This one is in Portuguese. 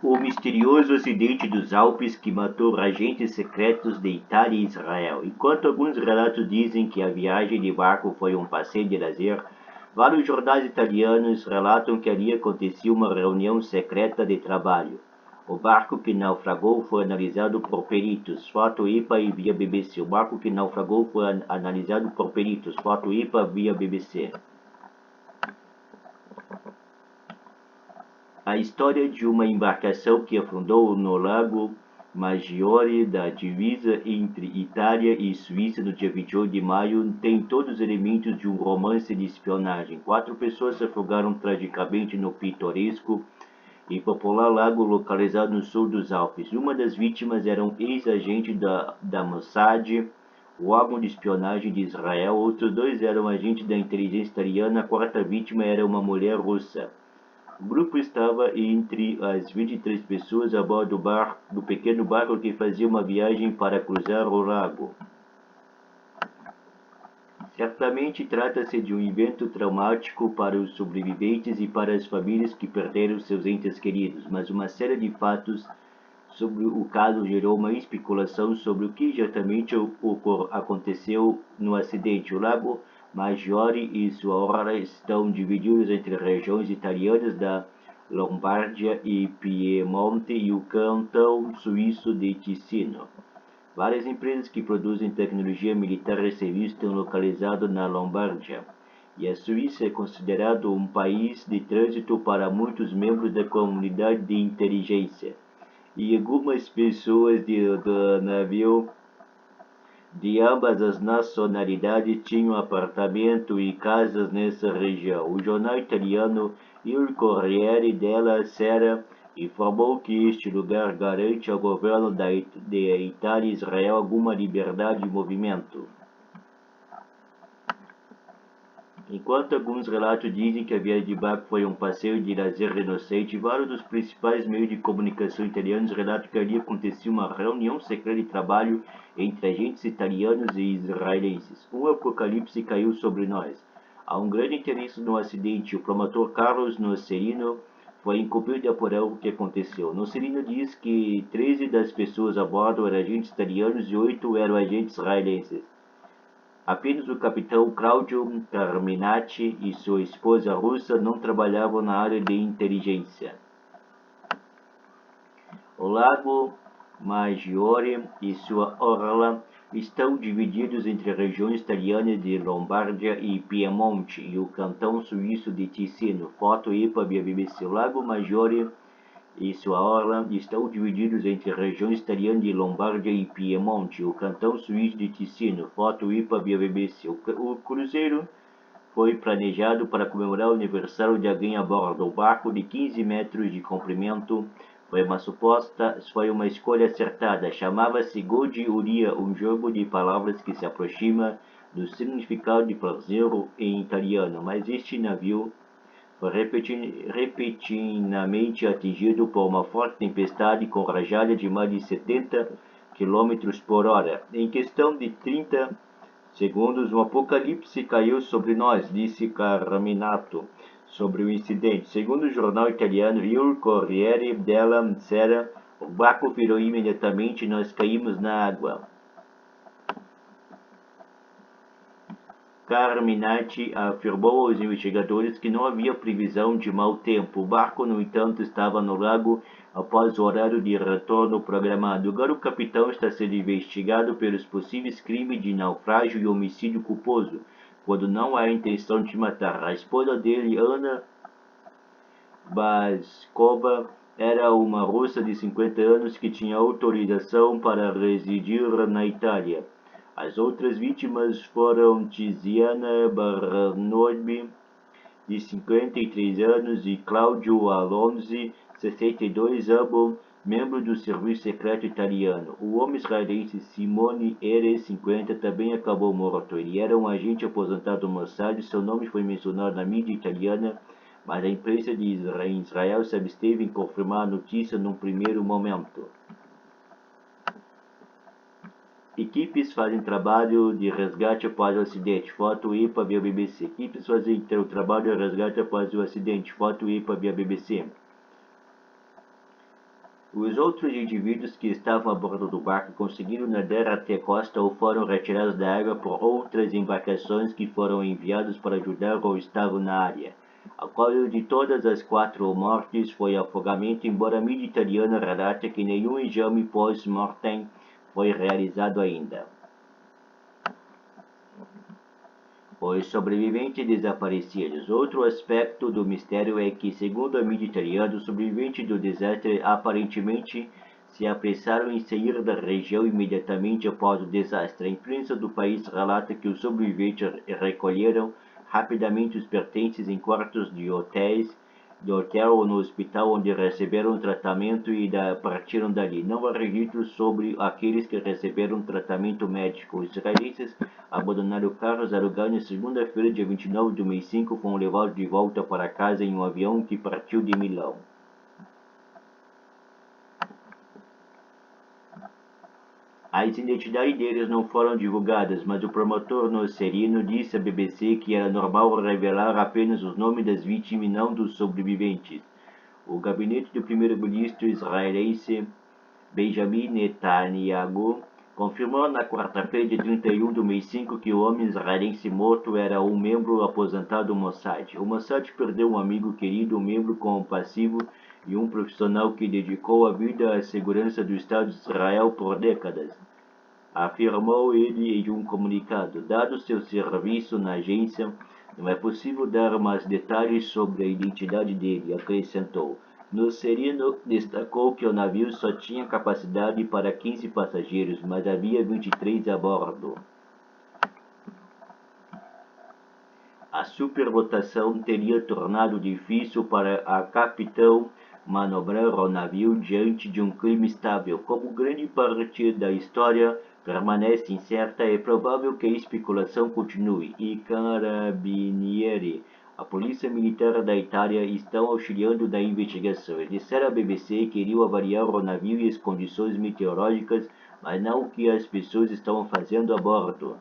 O misterioso acidente dos Alpes que matou agentes secretos de Itália e Israel. Enquanto alguns relatos dizem que a viagem de barco foi um passeio de lazer, vários jornais italianos relatam que ali aconteceu uma reunião secreta de trabalho. O barco que naufragou foi analisado por peritos, foto IPA e via BBC. O barco que naufragou foi analisado por peritos, foto IPA via BBC. A história de uma embarcação que afundou no Lago Maggiore, da divisa entre Itália e Suíça, no dia 28 de maio, tem todos os elementos de um romance de espionagem. 4 pessoas se afogaram tragicamente no pitoresco e popular lago localizado no sul dos Alpes. Uma das vítimas era um ex-agente da Mossad, o órgão de espionagem de Israel. Outros 2 eram agentes da inteligência italiana. A 4ª vítima era uma mulher russa. O grupo estava entre as 23 pessoas a bordo do pequeno barco que fazia uma viagem para cruzar o lago. Certamente trata-se de um evento traumático para os sobreviventes e para as famílias que perderam seus entes queridos, mas uma série de fatos sobre o caso gerou uma especulação sobre o que exatamente aconteceu no acidente. O Lago Maggiore e sua orla estão divididos entre regiões italianas da Lombardia e Piemonte e o cantão suíço de Ticino. Várias empresas que produzem tecnologia militar e serviços estão localizadas na Lombardia, e a Suíça é considerado um país de trânsito para muitos membros da comunidade de inteligência. E algumas pessoas do navio de ambas as nacionalidades tinham apartamento e casas nessa região. O jornal italiano Il Corriere della Sera informou que este lugar garante ao governo de Itália e Israel alguma liberdade de movimento. Enquanto alguns relatos dizem que a viagem de barco foi um passeio de lazer inocente, vários dos principais meios de comunicação italianos relatam que ali aconteceu uma reunião secreta de trabalho entre agentes italianos e israelenses. Um apocalipse caiu sobre nós. Há um grande interesse no acidente. O promotor Carlos Nocerino foi incumbido de apurar o que aconteceu. Nocerino diz que 13 das pessoas a bordo eram agentes italianos e 8 eram agentes israelenses. Apenas o capitão Claudio Carminati e sua esposa russa não trabalhavam na área de inteligência. O Lago Maggiore e sua orla estão divididos entre regiões italianas de Lombardia e Piemonte e o cantão suíço de Ticino. Foto IPA via BBC. O Lago Maggiore e sua orla estão divididos entre regiões italianas de Lombardia e Piemonte, o cantão suíço de Ticino. Foto IPA via BBC. O cruzeiro foi planejado para comemorar o aniversário de alguém a bordo. O barco de 15 metros de comprimento foi uma escolha acertada. Chamava-se Gode Uria, um jogo de palavras que se aproxima do significado de prazer em italiano, mas este navio foi repentinamente atingido por uma forte tempestade com rajadas de mais de 70 km por hora. Em questão de 30 segundos, um apocalipse caiu sobre nós, disse Carminato sobre o incidente. Segundo o jornal italiano Il Corriere della Sera, o barco virou imediatamente e nós caímos na água. Carminati afirmou aos investigadores que não havia previsão de mau tempo. O barco, no entanto, estava no lago após o horário de retorno programado. Agora o capitão está sendo investigado pelos possíveis crimes de naufrágio e homicídio culposo, quando não há intenção de matar. A esposa dele, Ana Baskova, era uma russa de 50 anos que tinha autorização para residir na Itália. As outras vítimas foram Tiziana Baranobi, de 53 anos, e Claudio Alonzi, 62, ambos membros do serviço secreto italiano. O homem israelense Simone Eres, 50, também acabou morto. Ele era um agente aposentado do Mossad. Seu nome foi mencionado na mídia italiana, mas a imprensa em Israel se absteve em confirmar a notícia num primeiro momento. Equipes fazem trabalho de resgate após o acidente. Foto EPA via BBC. Equipes fazem o trabalho de resgate após o acidente. Foto EPA via BBC. Os outros indivíduos que estavam a bordo do barco conseguiram nadar até a costa ou foram retirados da água por outras embarcações que foram enviadas para ajudar ou estavam na área. A causa de todas as 4 mortes foi afogamento, embora a mídia italiana relata que nenhum exame post-mortem foi realizado ainda. Os sobreviventes desaparecidos. Outro aspecto do mistério é que, segundo a mídia italiana, os sobreviventes do desastre aparentemente se apressaram em sair da região imediatamente após o desastre. A imprensa do país relata que os sobreviventes recolheram rapidamente os pertences em quartos de hotel ou no hospital onde receberam tratamento e partiram dali. Não há registros sobre aqueles que receberam tratamento médico. Os israelenses abandonaram carros alugados na segunda-feira, dia 29 do mês 5, foram levados de volta para casa em um avião que partiu de Milão. As identidades deles não foram divulgadas, mas o promotor nocerino disse à BBC que era normal revelar apenas os nomes das vítimas e não dos sobreviventes. O gabinete do primeiro-ministro israelense Benjamin Netanyahu confirmou na quarta-feira, dia 31 do mês 5, que o homem israelense morto era um membro aposentado do Mossad. O Mossad perdeu um amigo querido, um membro compassivo e um profissional que dedicou a vida à segurança do Estado de Israel por décadas, afirmou ele em um comunicado. Dado seu serviço na agência, não é possível dar mais detalhes sobre a identidade dele, acrescentou. Nocerino destacou que o navio só tinha capacidade para 15 passageiros, mas havia 23 a bordo. A superlotação teria tornado difícil para a capitão manobrar o navio diante de um clima estável. Como grande parte da história permanece incerta, é provável que a especulação continue. E Carabinieri, a polícia militar da Itália, estão auxiliando na investigação. Eles disseram à BBC que iriam avaliar o navio e as condições meteorológicas, mas não o que as pessoas estavam fazendo a bordo.